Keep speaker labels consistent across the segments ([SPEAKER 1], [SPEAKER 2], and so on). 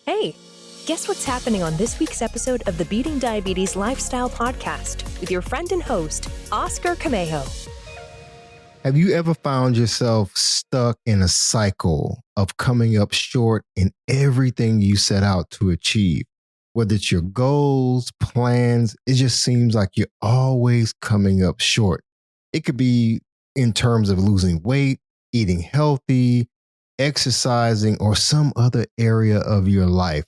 [SPEAKER 1] Hey, guess what's happening on this week's episode of the Beating Diabetes Lifestyle Podcast with your friend and host, Oscar Camejo.
[SPEAKER 2] Have you ever found yourself stuck in a cycle of coming up short in everything you set out to achieve? Whether it's your goals, plans, it just seems like you're always coming up short. It could be in terms of losing weight, eating healthy, exercising, or some other area of your life.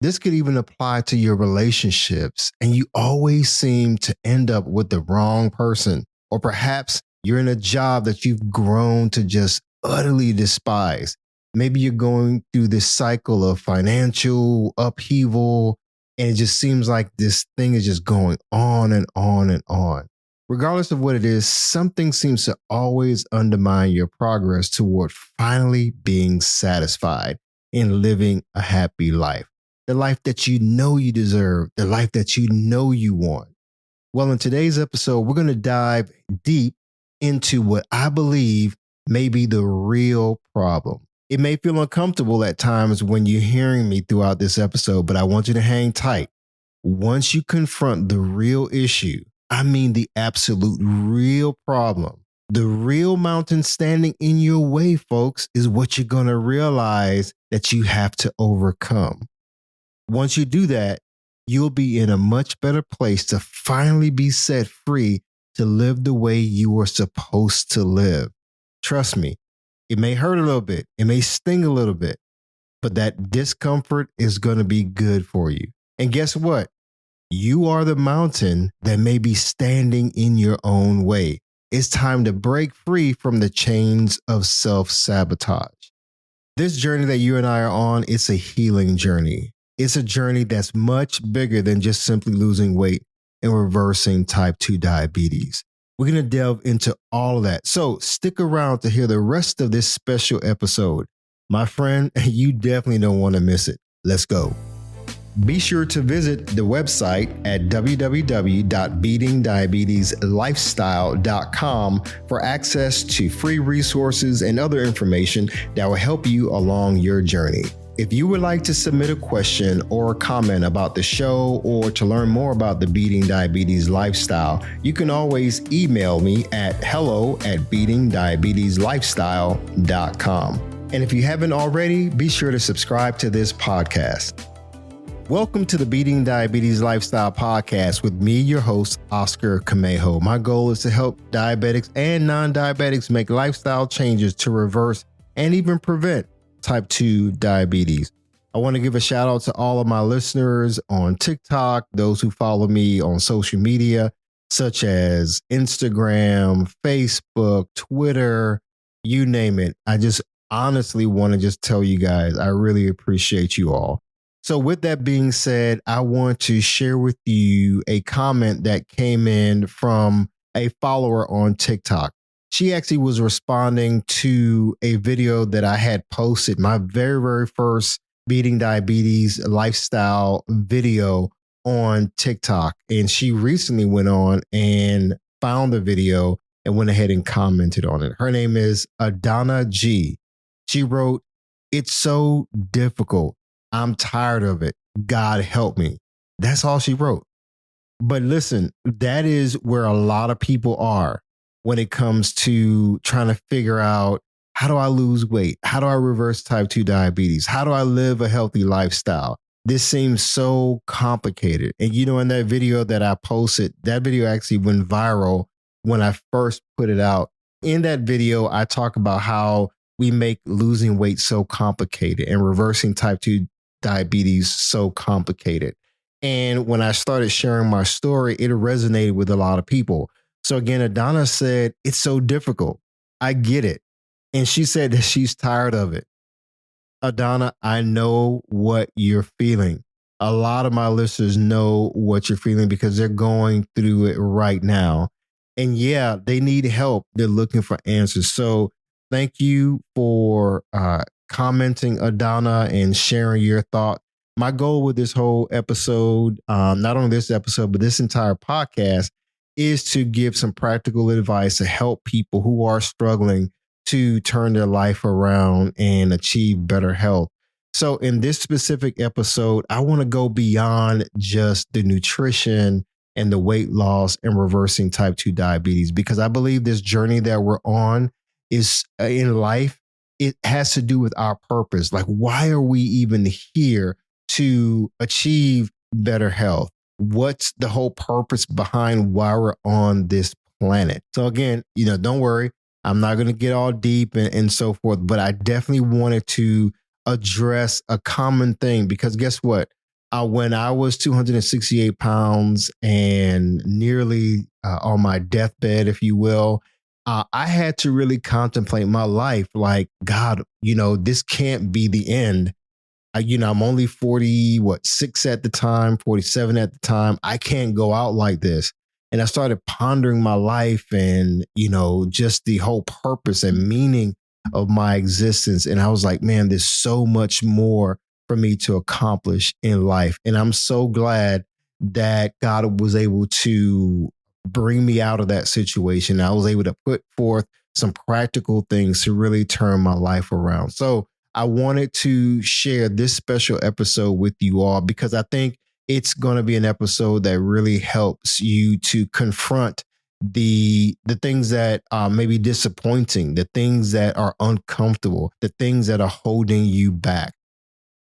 [SPEAKER 2] This could even apply to your relationships, and you always seem to end up with the wrong person, or perhaps you're in a job that you've grown to just utterly despise. Maybe you're going through this cycle of financial upheaval, and it just seems like this thing is just going on and on and on. Regardless of what it is, something seems to always undermine your progress toward finally being satisfied and living a happy life. The life that you know you deserve, the life that you know you want. Well, in today's episode, we're going to dive deep into what I believe may be the real problem. It may feel uncomfortable at times when you're hearing me throughout this episode, but I want you to hang tight. Once you confront the real issue, I mean the absolute real problem, the real mountain standing in your way, folks, is what you're going to realize that you have to overcome. Once you do that, you'll be in a much better place to finally be set free to live the way you were supposed to live. Trust me, it may hurt a little bit. It may sting a little bit, but that discomfort is going to be good for you. And guess what? You are the mountain that may be standing in your own way. It's time to break free from the chains of self-sabotage. This journey that you and I are on, it's a healing journey. It's a journey that's much bigger than just simply losing weight and reversing type 2 diabetes. We're going to delve into all of that. So stick around to hear the rest of this special episode. My friend, you definitely don't want to miss it. Let's go. Be sure to visit the website at www.beatingdiabetieslifestyle.com for access to free resources and other information that will help you along your journey. If you would like to submit a question or a comment about the show or to learn more about the Beating Diabetes Lifestyle, you can always email me at hello@beatingdiabetieslifestyle.com. And if you haven't already, be sure to subscribe to this podcast. Welcome to the Beating Diabetes Lifestyle Podcast with me, your host, Oscar Camejo. My goal is to help diabetics and non-diabetics make lifestyle changes to reverse and even prevent type 2 diabetes. I want to give a shout out to all of my listeners on TikTok, those who follow me on social media, such as Instagram, Facebook, Twitter, you name it. I just honestly want to just tell you guys, I really appreciate you all. So with that being said, I want to share with you a comment that came in from a follower on TikTok. She actually was responding to a video that I had posted, my very first Beating Diabetes Lifestyle video on TikTok. And she recently went on and found the video and went ahead and commented on it. Her name is Adana G. She wrote, "It's so difficult. I'm tired of it. God help me." That's all she wrote. But listen, that is where a lot of people are when it comes to trying to figure out, how do I lose weight? How do I reverse type 2 diabetes? How do I live a healthy lifestyle? This seems so complicated. And you know, in that video that I posted, that video actually went viral when I first put it out. In that video, I talk about how we make losing weight so complicated and reversing type 2 diabetes so complicated. And when I started sharing my story, it resonated with a lot of people. So again, Adana said, "It's so difficult. I get it." And she said that she's tired of it. Adana, I know what you're feeling. A lot of my listeners know what you're feeling because they're going through it right now. And yeah, they need help. They're looking for answers. So thank you for commenting, Adana, and sharing your thought. My goal with this whole episode, not only this episode, but this entire podcast, is to give some practical advice to help people who are struggling to turn their life around and achieve better health. So, in this specific episode, I want to go beyond just the nutrition and the weight loss and reversing type 2 diabetes, because I believe this journey that we're on is in life, it has to do with our purpose. Like, why are we even here to achieve better health? What's the whole purpose behind why we're on this planet? So, again, don't worry. I'm not going to get all deep and so forth, but I definitely wanted to address a common thing, because guess what? When I was 268 pounds and nearly on my deathbed, if you will, I had to really contemplate my life like, God, this can't be the end. I'm only 6 at the time, 47 at the time. I can't go out like this. And I started pondering my life and, just the whole purpose and meaning of my existence. And I was like, man, there's so much more for me to accomplish in life. And I'm so glad that God was able to bring me out of that situation. I was able to put forth some practical things to really turn my life around. So I wanted to share this special episode with you all, because I think it's going to be an episode that really helps you to confront the things that may be disappointing, the things that are uncomfortable, the things that are holding you back.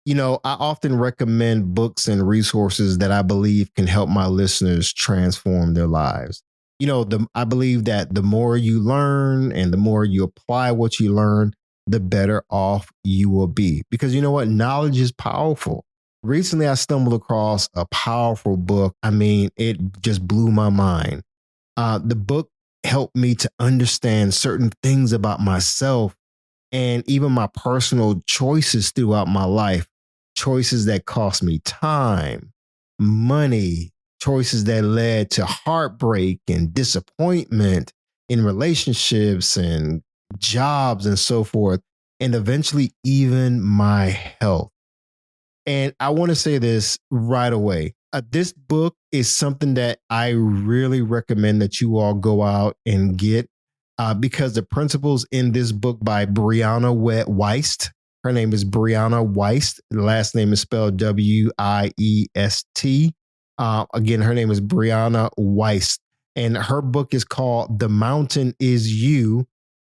[SPEAKER 2] I often recommend books and resources that I believe can help my listeners transform their lives. I believe that the more you learn and the more you apply what you learn, the better off you will be. Because you know what? Knowledge is powerful. Recently, I stumbled across a powerful book. I mean, it just blew my mind. The book helped me to understand certain things about myself and even my personal choices throughout my life. Choices that cost me time, money, choices that led to heartbreak and disappointment in relationships and jobs and so forth, and eventually even my health. And I want to say this right away. This book is something that I really recommend that you all go out and get, because the principles in this book by Brianna Wiest. Her name is Brianna Wiest. The last name is spelled Wiest. Again, her name is Brianna Wiest. And her book is called The Mountain Is You,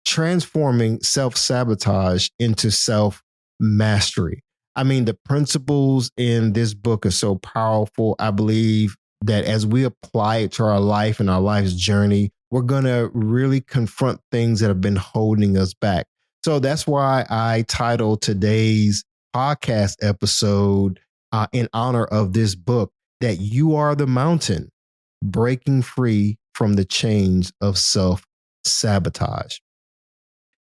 [SPEAKER 2] Transforming Self-Sabotage into Self-Mastery. I mean, the principles in this book are so powerful. I believe that as we apply it to our life and our life's journey, we're going to really confront things that have been holding us back. So that's why I titled today's podcast episode in honor of this book, that you are the mountain, breaking free from the chains of self-sabotage.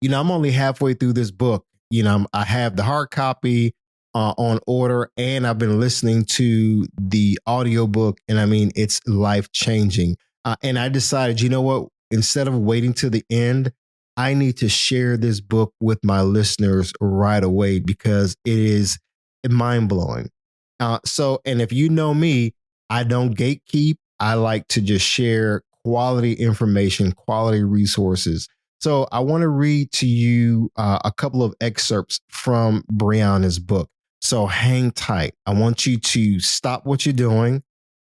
[SPEAKER 2] I'm only halfway through this book. I have the hard copy on order, and I've been listening to the audiobook, and I mean, it's life-changing. And I decided, you know what, instead of waiting to the end, I need to share this book with my listeners right away, because it is mind-blowing. And if you know me, I don't gatekeep. I like to just share quality information, quality resources. So I want to read to you a couple of excerpts from Brianna's book. So hang tight. I want you to stop what you're doing.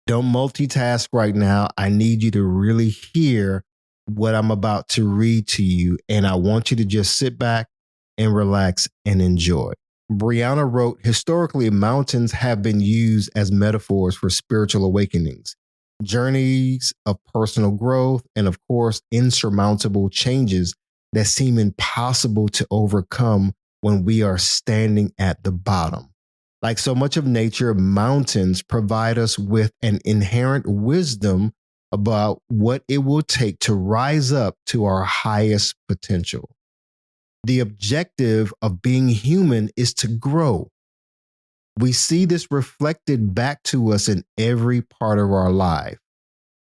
[SPEAKER 2] Don't multitask right now. I need you to really hear what I'm about to read to you. And I want you to just sit back and relax and enjoy. Brianna wrote, historically, mountains have been used as metaphors for spiritual awakenings, journeys of personal growth, and of course, insurmountable changes that seem impossible to overcome when we are standing at the bottom. Like so much of nature, mountains provide us with an inherent wisdom about what it will take to rise up to our highest potential. The objective of being human is to grow. We see this reflected back to us in every part of our life.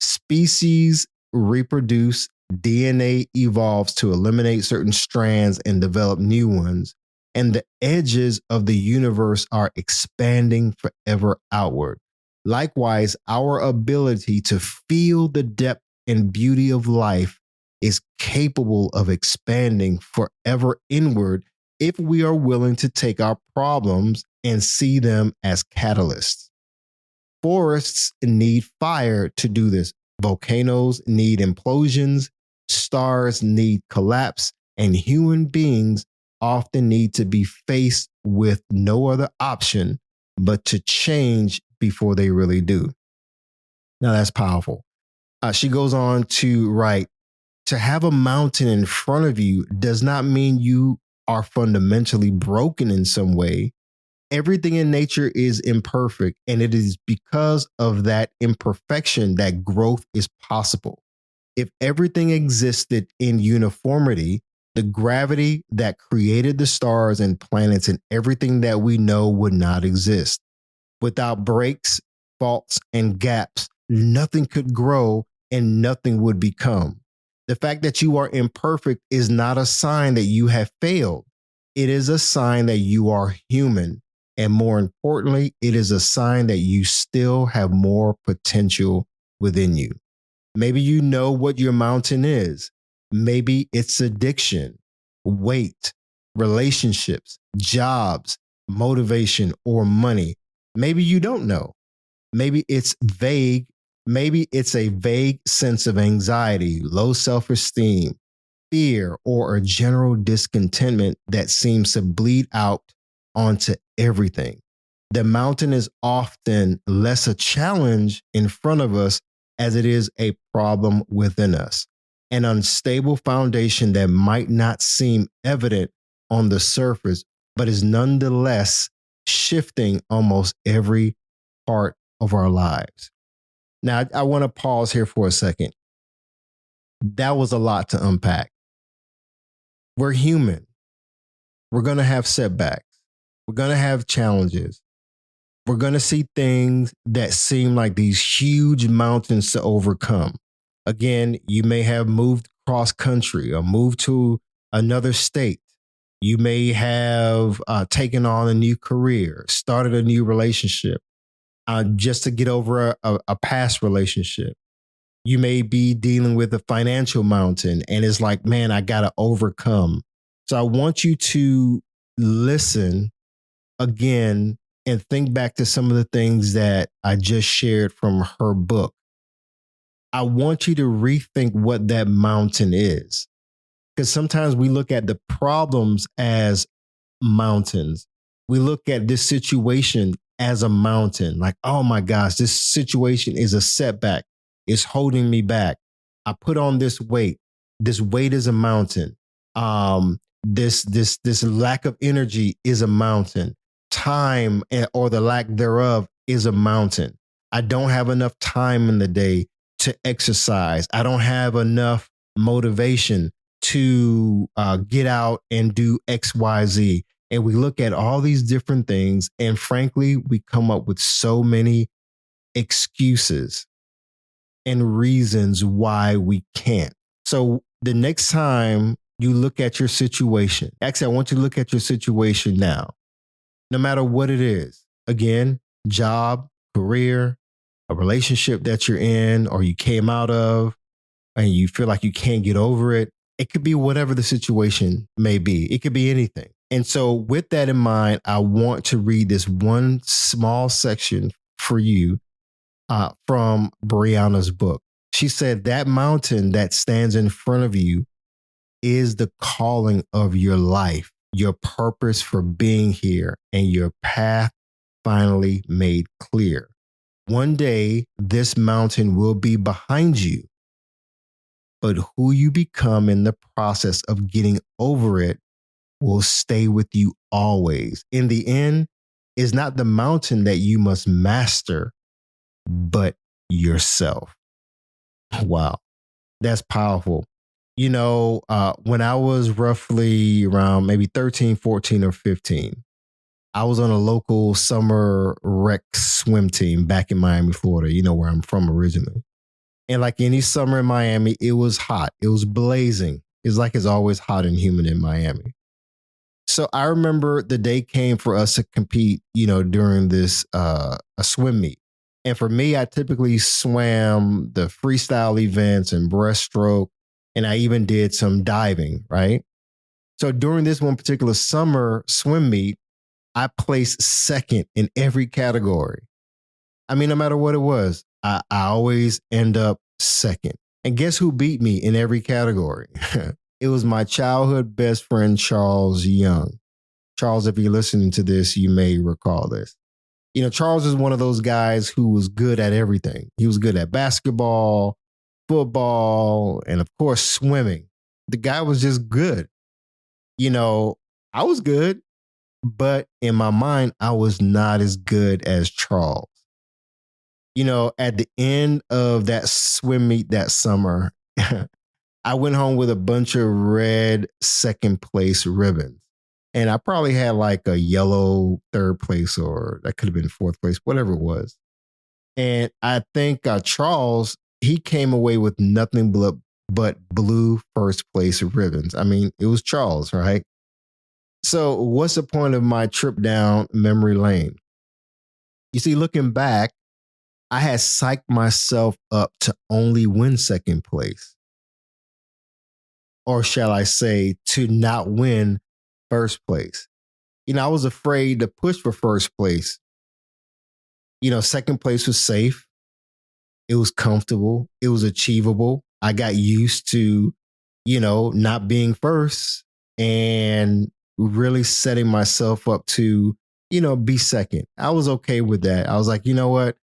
[SPEAKER 2] Species reproduce, DNA evolves to eliminate certain strands and develop new ones, and the edges of the universe are expanding forever outward. Likewise, our ability to feel the depth and beauty of life is capable of expanding forever inward if we are willing to take our problems and see them as catalysts. Forests need fire to do this. Volcanoes need implosions. Stars need collapse. And human beings often need to be faced with no other option but to change before they really do. Now, that's powerful. She goes on to write, to have a mountain in front of you does not mean you are fundamentally broken in some way. Everything in nature is imperfect, and it is because of that imperfection that growth is possible. If everything existed in uniformity, the gravity that created the stars and planets and everything that we know would not exist. Without breaks, faults, and gaps, nothing could grow and nothing would become. The fact that you are imperfect is not a sign that you have failed. It is a sign that you are human. And more importantly, it is a sign that you still have more potential within you. Maybe you know what your mountain is. Maybe it's addiction, weight, relationships, jobs, motivation, or money. Maybe you don't know. Maybe it's vague. Maybe it's a vague sense of anxiety, low self-esteem, fear, or a general discontentment that seems to bleed out onto everything. The mountain is often less a challenge in front of us as it is a problem within us, an unstable foundation that might not seem evident on the surface, but is nonetheless shifting almost every part of our lives. Now, I want to pause here for a second. That was a lot to unpack. We're human. We're going to have setbacks. We're going to have challenges. We're going to see things that seem like these huge mountains to overcome. Again, you may have moved cross country or moved to another state. You may have taken on a new career, started a new relationship just to get over a past relationship. You may be dealing with a financial mountain and it's like, man, I got to overcome. So I want you to listen again and think back to some of the things that I just shared from her book. I want you to rethink what that mountain is. Because sometimes we look at the problems as mountains. We look at this situation as a mountain. Like, oh my gosh, this situation is a setback. It's holding me back. I put on this weight. This weight is a mountain. This lack of energy is a mountain. Time or the lack thereof is a mountain. I don't have enough time in the day to exercise. I don't have enough motivation to get out and do X, Y, Z. And we look at all these different things. And frankly, we come up with so many excuses and reasons why we can't. So the next time you look at your situation, actually, I want you to look at your situation now, no matter what it is. Again, job, career, a relationship that you're in or you came out of and you feel like you can't get over it. It could be whatever the situation may be. It could be anything. And so with that in mind, I want to read this one small section for you from Brianna's book. She said, that mountain that stands in front of you is the calling of your life, your purpose for being here, and your path finally made clear. One day, this mountain will be behind you, but who you become in the process of getting over it will stay with you always. In the end, it's not the mountain that you must master, but yourself. Wow, that's powerful. You know, when I was roughly around maybe 13, 14, or 15, I was on a local summer rec swim team back in Miami, Florida, you know, where I'm from originally. And like any summer in Miami, it was hot. It was blazing. It's like it's always hot and humid in Miami. So I remember the day came for us to compete, you know, during this a swim meet. And for me, I typically swam the freestyle events and breaststroke. And I even did some diving, right? So during this one particular summer swim meet, I placed second in every category. I mean, no matter what it was, I always end up second. And guess who beat me in every category? It was my childhood best friend, Charles Young. Charles, if you're listening to this, you may recall this. You know, Charles is one of those guys who was good at everything. He was good at basketball, football, and of course, swimming. The guy was just good. You know, I was good, but in my mind, I was not as good as Charles. You know, at the end of that swim meet that summer, I went home with a bunch of red second place ribbons. And I probably had like a yellow third place, or that could have been fourth place, whatever it was. And I think Charles, he came away with nothing but blue first place ribbons. I mean, it was Charles, right? So what's the point of my trip down memory lane? You see, looking back, I had psyched myself up to only win second place. Or shall I say, to not win first place. You know, I was afraid to push for first place. You know, second place was safe. It was comfortable. It was achievable. I got used to, you know, not being first and really setting myself up to, you know, be second. I was okay with that. I was like, you know what?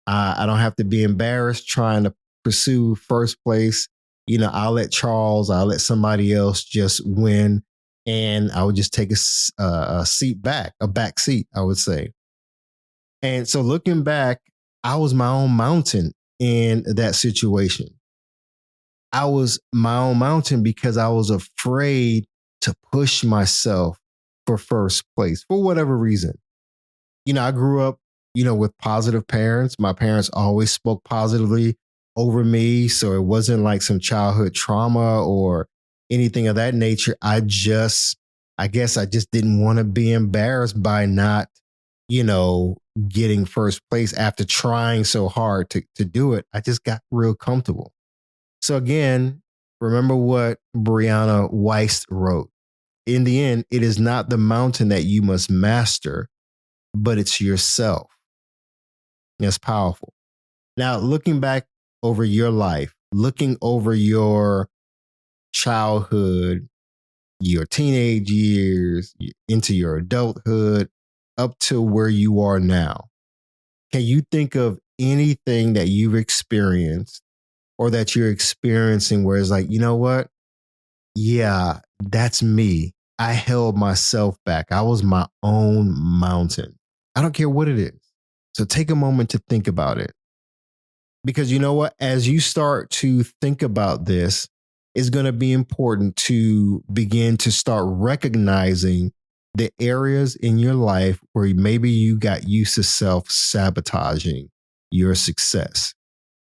[SPEAKER 2] I don't have to be embarrassed trying to pursue first place. You know, I'll let somebody else just win. And I would just take a seat back, a back seat, I would say. And so looking back, I was my own mountain in that situation. I was my own mountain because I was afraid to push myself for first place for whatever reason. You know, I grew up, you know, with positive parents. My parents always spoke positively over me. So it wasn't like some childhood trauma or anything of that nature. I guess I just didn't want to be embarrassed by not, you know, getting first place after trying so hard to do it. I just got real comfortable. So again, remember what Brianna Wiest wrote. In the end, it is not the mountain that you must master, but it's yourself. That's powerful. Now, looking back over your life, looking over your childhood, your teenage years, into your adulthood, up to where you are now. Can you think of anything that you've experienced or that you're experiencing where it's like, you know what? Yeah, that's me. I held myself back. I was my own mountain. I don't care what it is. So take a moment to think about it. Because you know what? As you start to think about this, it's going to be important to begin to start recognizing the areas in your life where maybe you got used to self-sabotaging your success.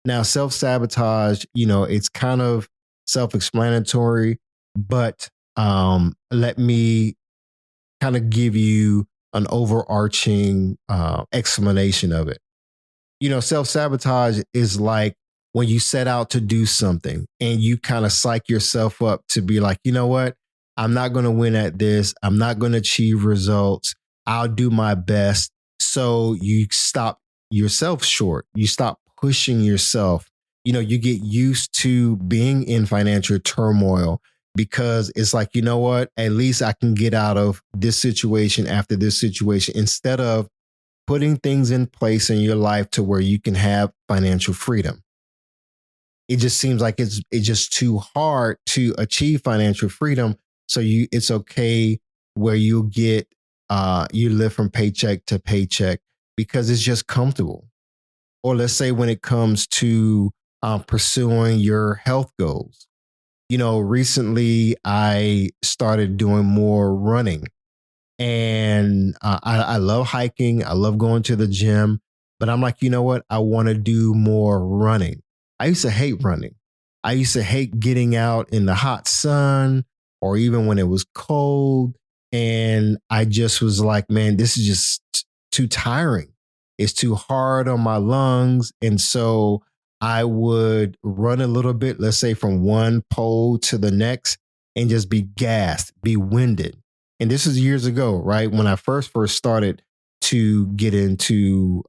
[SPEAKER 2] Now, self-sabotage, you know, it's kind of self-explanatory, but let me kind of give you an overarching explanation of it. You know, self-sabotage is like when you set out to do something and you kind of psych yourself up to be like, you know what? I'm not going to win at this. I'm not going to achieve results. I'll do my best. So you stop yourself short. You stop pushing yourself. You know, you get used to being in financial turmoil because it's like, you know what? At least I can get out of this situation after this situation instead of putting things in place in your life to where you can have financial freedom. It just seems like it's just too hard to achieve financial freedom. So it's okay where you live from paycheck to paycheck because it's just comfortable. Or let's say when it comes to pursuing your health goals. You know, recently I started doing more running. And I love hiking. I love going to the gym. But I'm like, you know what? I want to do more running. I used to hate running. I used to hate getting out in the hot sun or even when it was cold. And I just was like, man, this is just too tiring. It's too hard on my lungs. And so I would run a little bit, let's say from one pole to the next. and just be gassed, be winded. And this is years ago, right? When I first started to get into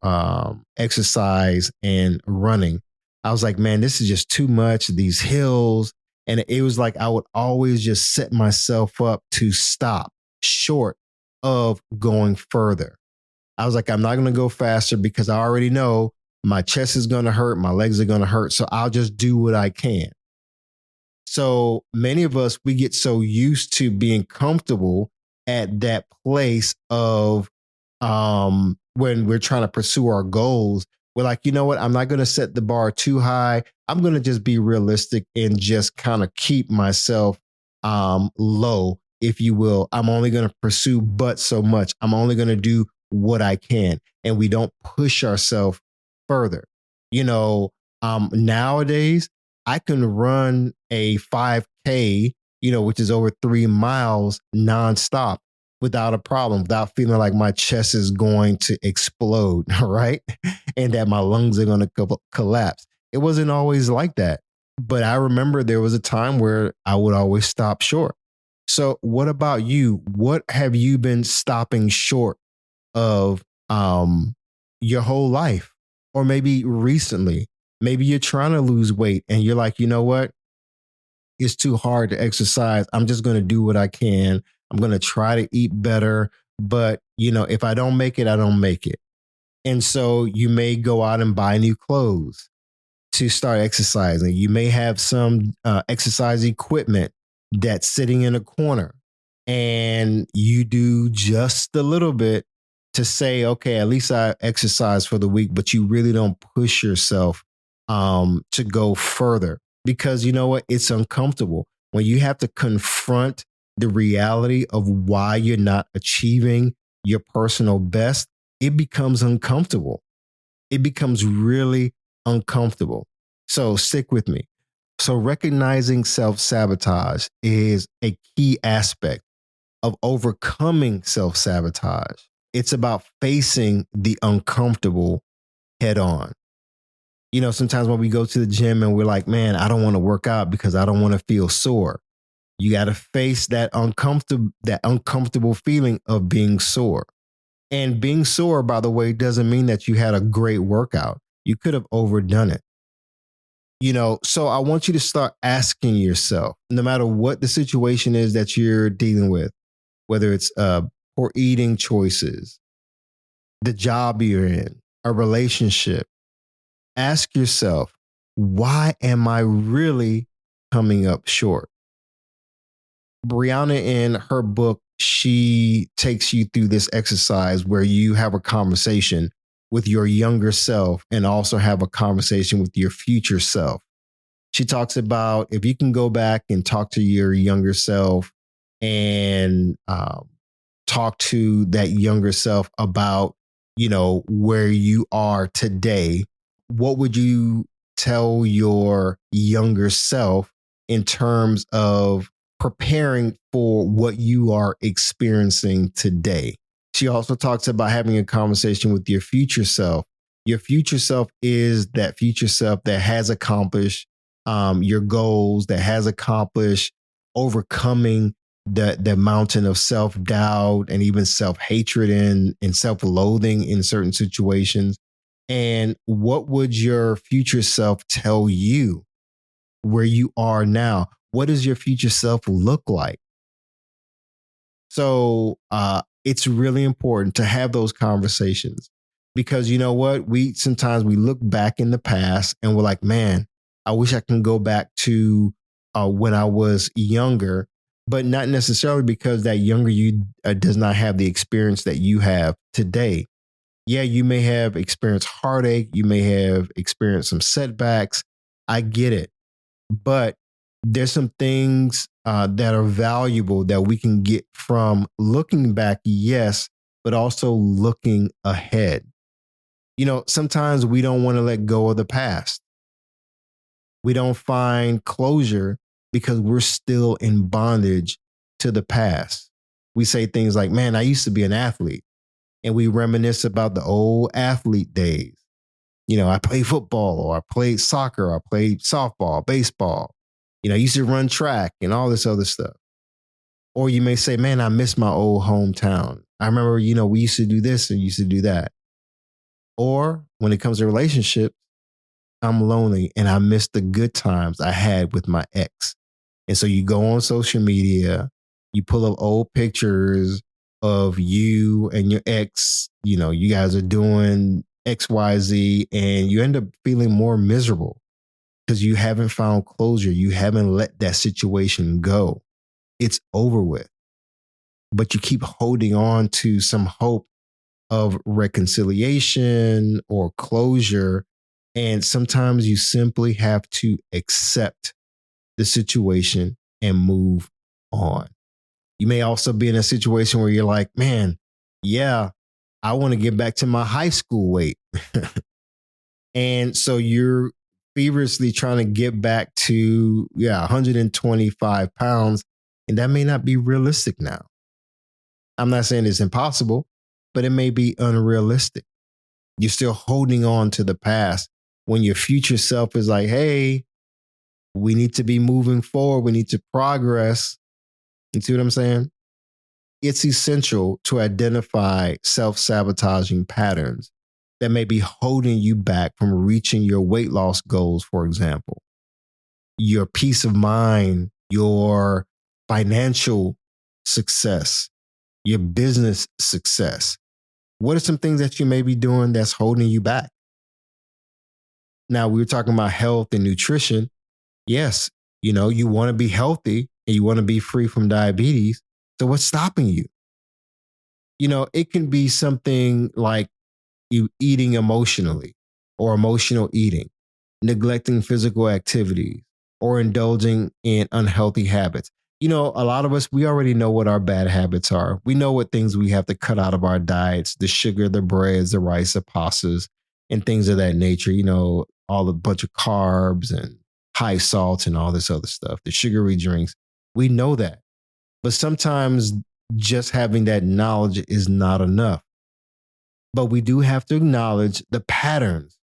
[SPEAKER 2] exercise and running, I was like, man, this is just too much, these hills. And it was like I would always just set myself up to stop short of going further. I was like, I'm not going to go faster because I already know my chest is going to hurt, my legs are going to hurt. So I'll just do what I can. So many of us, we get so used to being comfortable at that place of when we're trying to pursue our goals. We're like, you know what? I'm not going to set the bar too high. I'm going to just be realistic and just kind of keep myself low, if you will. I'm only going to pursue but so much. I'm only going to do what I can. And we don't push ourselves further. Nowadays, I can run a 5K, which is over 3 miles nonstop without a problem, without feeling like my chest is going to explode, right? And that my lungs are going to collapse. It wasn't always like that. But I remember there was a time where I would always stop short. So what about you? What have you been stopping short of your whole life? Or maybe recently, maybe you're trying to lose weight and you're like, you know what? It's too hard to exercise. I'm just going to do what I can. I'm going to try to eat better. But, if I don't make it, I don't make it. And so you may go out and buy new clothes to start exercising. You may have some exercise equipment that's sitting in a corner and you do just a little bit to say, okay, at least I exercise for the week, but you really don't push yourself to go further because you know what? It's uncomfortable when you have to confront the reality of why you're not achieving your personal best. It becomes uncomfortable. It becomes really uncomfortable. So stick with me. So recognizing self-sabotage is a key aspect of overcoming self-sabotage. It's about facing the uncomfortable head on. Sometimes when we go to the gym and we're like, man, I don't want to work out because I don't want to feel sore. You got to face that uncomfortable feeling of being sore. And being sore, by the way, doesn't mean that you had a great workout. You could have overdone it. So I want you to start asking yourself, no matter what the situation is that you're dealing with, whether it's poor eating choices, the job you're in, a relationship, ask yourself, why am I really coming up short? Brianna, in her book, she takes you through this exercise where you have a conversation with your younger self and also have a conversation with your future self. She talks about if you can go back and talk to your younger self and talk to that younger self about, where you are today, what would you tell your younger self in terms of preparing for what you are experiencing today? She also talks about having a conversation with your future self. Your future self is that future self that has accomplished your goals, that has accomplished overcoming the mountain of self-doubt and even self-hatred and self-loathing in certain situations. And what would your future self tell you where you are now? What does your future self look like? So it's really important to have those conversations because you know what? Sometimes we look back in the past and we're like, man, I wish I can go back to when I was younger, but not necessarily because that younger you does not have the experience that you have today. Yeah, you may have experienced heartache. You may have experienced some setbacks. I get it. But there's some things that are valuable that we can get from looking back, yes, but also looking ahead. Sometimes we don't want to let go of the past. We don't find closure because we're still in bondage to the past. We say things like, man, I used to be an athlete. And we reminisce about the old athlete days. I played football or I played soccer or I played softball, baseball. I used to run track and all this other stuff. Or you may say, man, I miss my old hometown. I remember, we used to do this and used to do that. Or when it comes to relationships, I'm lonely and I miss the good times I had with my ex. And so you go on social media, you pull up old pictures of you and your ex, you guys are doing XYZ, and you end up feeling more miserable because you haven't found closure. You haven't let that situation go. It's over with. But you keep holding on to some hope of reconciliation or closure. And sometimes you simply have to accept the situation and move on. You may also be in a situation where you're like, man, yeah, I want to get back to my high school weight. And so you're feverishly trying to get back to, 125 pounds. And that may not be realistic now. I'm not saying it's impossible, but it may be unrealistic. You're still holding on to the past when your future self is like, hey, we need to be moving forward. We need to progress. You see what I'm saying? It's essential to identify self-sabotaging patterns that may be holding you back from reaching your weight loss goals, for example. Your peace of mind, your financial success, your business success. What are some things that you may be doing that's holding you back? Now, we were talking about health and nutrition. Yes, you want to be healthy and you want to be free from diabetes. So what's stopping you? It can be something like you eating emotionally or emotional eating, neglecting physical activities, or indulging in unhealthy habits. A lot of us, we already know what our bad habits are. We know what things we have to cut out of our diets, the sugar, the breads, the rice, the pastas, and things of that nature. All the bunch of carbs and high salt and all this other stuff, the sugary drinks. We know that. But sometimes just having that knowledge is not enough. But we do have to acknowledge the patterns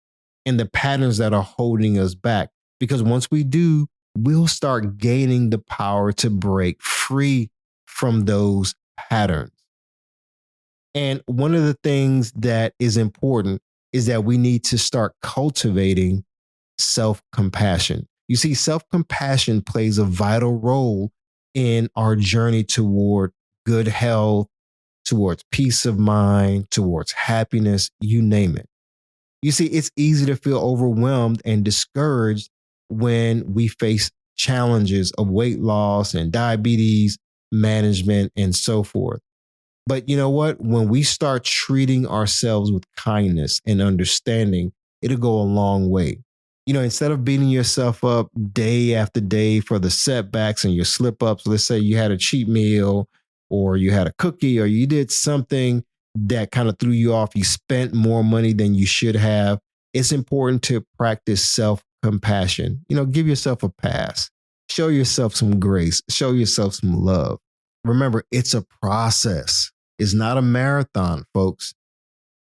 [SPEAKER 2] and the patterns that are holding us back. Because once we do, we'll start gaining the power to break free from those patterns. And one of the things that is important is that we need to start cultivating self-compassion. You see, self-compassion plays a vital role in our journey toward good health, towards peace of mind, towards happiness, you name it. You see, it's easy to feel overwhelmed and discouraged when we face challenges of weight loss and diabetes management and so forth. But you know what? When we start treating ourselves with kindness and understanding, it'll go a long way. Instead of beating yourself up day after day for the setbacks and your slip ups, let's say you had a cheat meal or you had a cookie or you did something that kind of threw you off. You spent more money than you should have. It's important to practice self-compassion. Give yourself a pass. Show yourself some grace. Show yourself some love. Remember, it's a process. It's not a marathon, folks.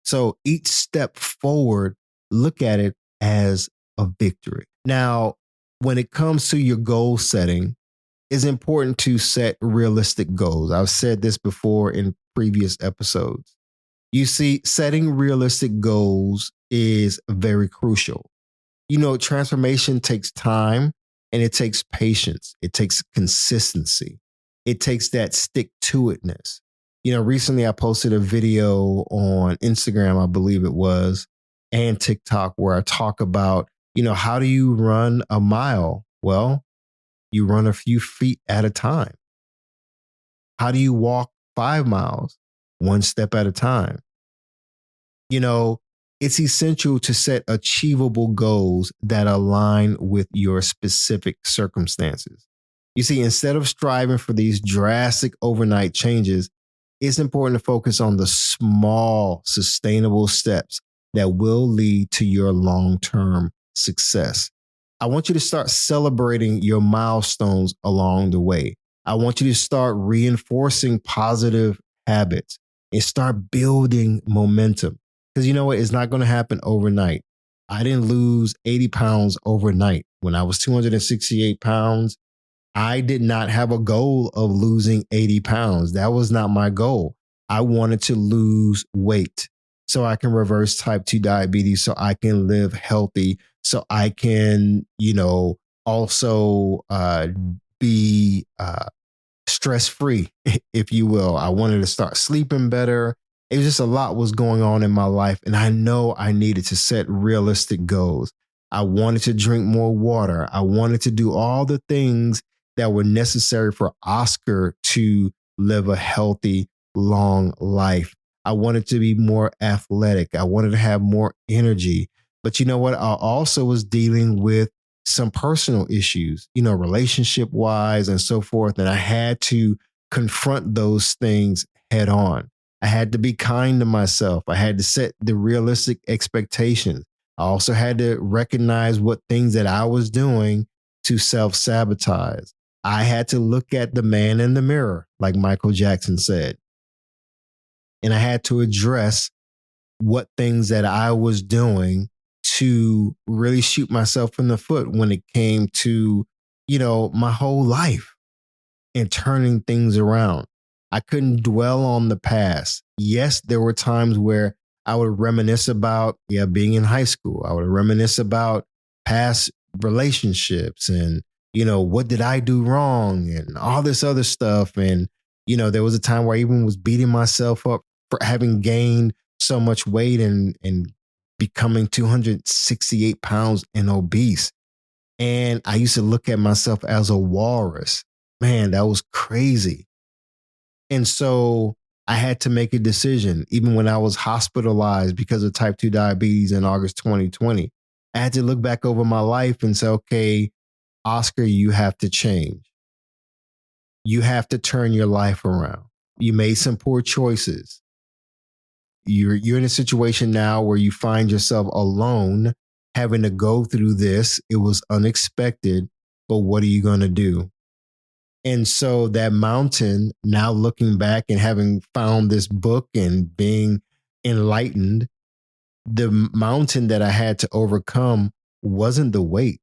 [SPEAKER 2] So each step forward, look at it as a victory. Now, when it comes to your goal setting, it's important to set realistic goals. I've said this before in previous episodes. You see, setting realistic goals is very crucial. Transformation takes time and it takes patience. It takes consistency. It takes that stick-to-itness. Recently I posted a video on Instagram, I believe it was, and TikTok where I talk about, how do you run a mile? Well, you run a few feet at a time. How do you walk 5 miles? One step at a time. It's essential to set achievable goals that align with your specific circumstances. You see, instead of striving for these drastic overnight changes, it's important to focus on the small, sustainable steps that will lead to your long-term success. I want you to start celebrating your milestones along the way. I want you to start reinforcing positive habits and start building momentum. Because you know what? It's not going to happen overnight. I didn't lose 80 pounds overnight. When I was 268 pounds, I did not have a goal of losing 80 pounds. That was not my goal. I wanted to lose weight so I can reverse type 2 diabetes, so I can live healthy, so I can, also be stress free, if you will. I wanted to start sleeping better. It was just a lot was going on in my life. And I know I needed to set realistic goals. I wanted to drink more water. I wanted to do all the things that were necessary for Oscar to live a healthy, long life. I wanted to be more athletic. I wanted to have more energy. But you know what? I also was dealing with some personal issues, relationship wise and so forth. And I had to confront those things head on. I had to be kind to myself. I had to set the realistic expectations. I also had to recognize what things that I was doing to self-sabotage. I had to look at the man in the mirror, like Michael Jackson said. And I had to address what things that I was doing to really shoot myself in the foot when it came to, my whole life and turning things around. I couldn't dwell on the past. Yes, there were times where I would reminisce about, being in high school. I would reminisce about past relationships and, what did I do wrong and all this other stuff. And, there was a time where I even was beating myself up for having gained so much weight and becoming 268 pounds and obese. And I used to look at myself as a walrus. Man, that was crazy. And so I had to make a decision, even when I was hospitalized because of type 2 diabetes in August 2020. I had to look back over my life and say, okay, Oscar, you have to change. You have to turn your life around. You made some poor choices. You're in a situation now where you find yourself alone, having to go through this. It was unexpected, but what are you going to do? And so that mountain, now looking back and having found this book and being enlightened, the mountain that I had to overcome wasn't the weight.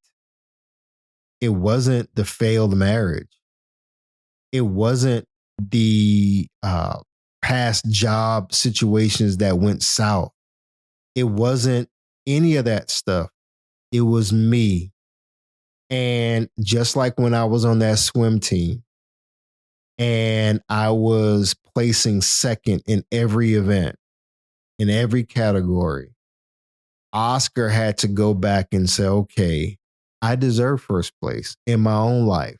[SPEAKER 2] It wasn't the failed marriage. It wasn't the past job situations that went south. It wasn't any of that stuff. It was me. And just like when I was on that swim team and I was placing second in every event, in every category, Oscar had to go back and say, okay, I deserve first place in my own life.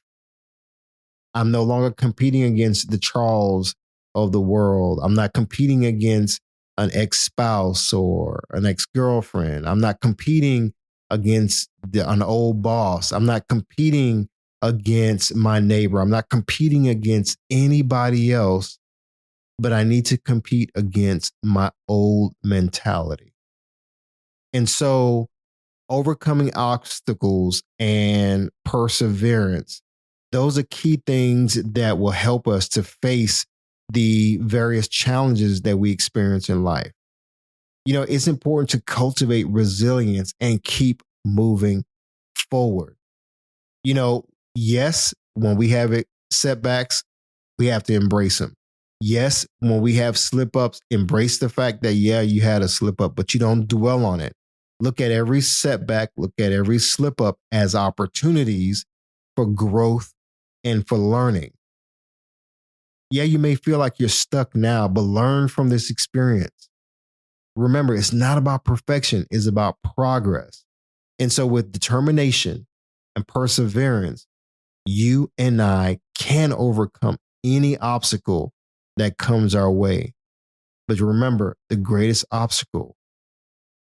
[SPEAKER 2] I'm no longer competing against the Charles of the world. I'm not competing against an ex-spouse or an ex-girlfriend. I'm not competing against an old boss. I'm not competing against my neighbor. I'm not competing against anybody else, but I need to compete against my old mentality. And so overcoming obstacles and perseverance, those are key things that will help us to face the various challenges that we experience in life. It's important to cultivate resilience and keep moving forward. Yes, when we have setbacks, we have to embrace them. Yes, when we have slip ups, embrace the fact that, you had a slip up, but you don't dwell on it. Look at every setback, look at every slip up as opportunities for growth and for learning. Yeah, you may feel like you're stuck now, but learn from this experience. Remember, it's not about perfection, it's about progress. And so with determination and perseverance, you and I can overcome any obstacle that comes our way. But remember, the greatest obstacle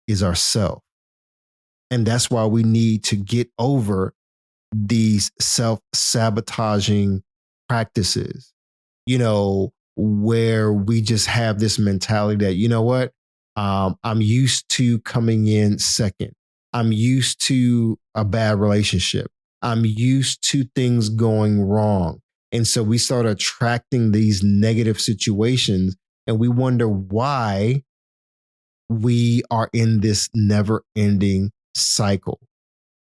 [SPEAKER 2] is ourself. And that's why we need to get over these self-sabotaging practices, where we just have this mentality that, I'm used to coming in second. I'm used to a bad relationship. I'm used to things going wrong. And so we start attracting these negative situations and we wonder why we are in this never-ending cycle.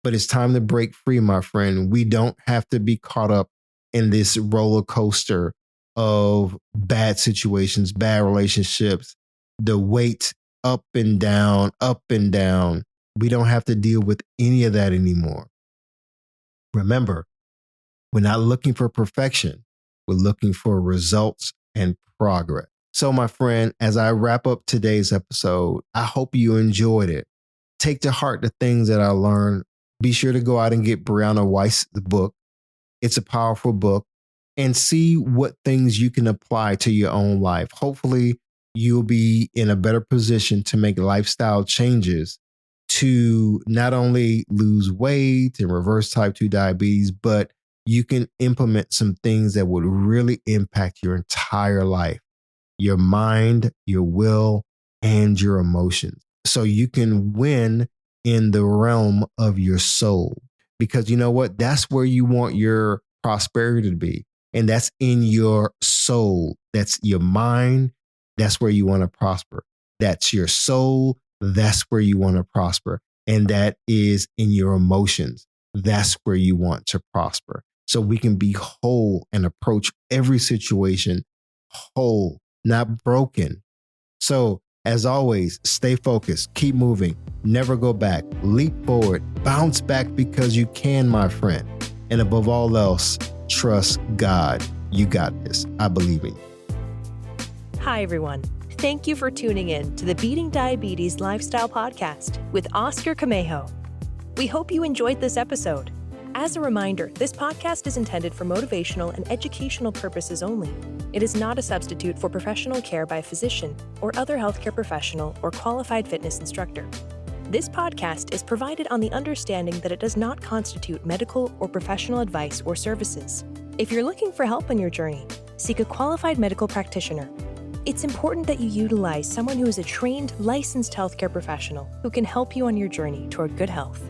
[SPEAKER 2] But it's time to break free, my friend. We don't have to be caught up in this roller coaster of bad situations, bad relationships, the weight up and down, up and down. We don't have to deal with any of that anymore. Remember, we're not looking for perfection. We're looking for results and progress. So, my friend, as I wrap up today's episode, I hope you enjoyed it. Take to heart the things that I learned. Be sure to go out and get Brianna Wiest's book. It's a powerful book, and see what things you can apply to your own life. Hopefully, you'll be in a better position to make lifestyle changes to not only lose weight and reverse type 2 diabetes, but you can implement some things that would really impact your entire life, your mind, your will, and your emotions. So you can win in the realm of your soul, because you know what? That's where you want your prosperity to be. And that's in your soul. That's your mind. That's where you want to prosper. That's your soul. That's where you want to prosper. And that is in your emotions. That's where you want to prosper. So we can be whole and approach every situation whole, not broken. So as always, stay focused, keep moving, never go back, leap forward, bounce back because you can, my friend. And above all else, trust God. You got this. I believe in you.
[SPEAKER 1] Hi, everyone. Thank you for tuning in to the Beating Diabetes Lifestyle Podcast with Oscar Camejo. We hope you enjoyed this episode. As a reminder, this podcast is intended for motivational and educational purposes only. It is not a substitute for professional care by a physician or other healthcare professional or qualified fitness instructor. This podcast is provided on the understanding that it does not constitute medical or professional advice or services. If you're looking for help on your journey, seek a qualified medical practitioner. It's important that you utilize someone who is a trained, licensed healthcare professional who can help you on your journey toward good health.